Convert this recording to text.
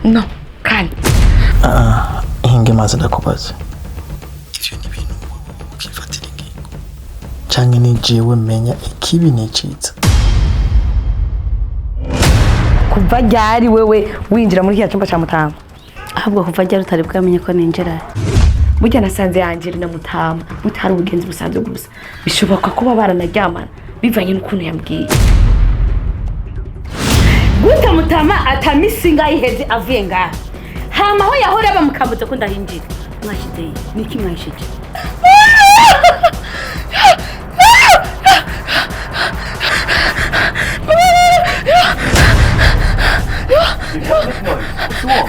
No, kandi. Inge maze ndakubaza. Ivyo ni ibintu ukifatira ingingo. Canke ni jewe menya ikibi n'iciza. Kuva ryari wewe winjira muri kiya cyumba cya Mutama? Ahubwo kuva ryari utari bwamenye ko ninjira? Burya nasanze yanjiri na Mutama mutari ubugenzi busanzwe gusa. Bishoboka kuba baranaryamana bivanye n'ukuntu yambwiye. Gute Mutama atamisinga iheze avuye ngaha? Hama aho yahora bamukambuze ko ndahinjira. Mwashiteye niki mwashije? What's wrong?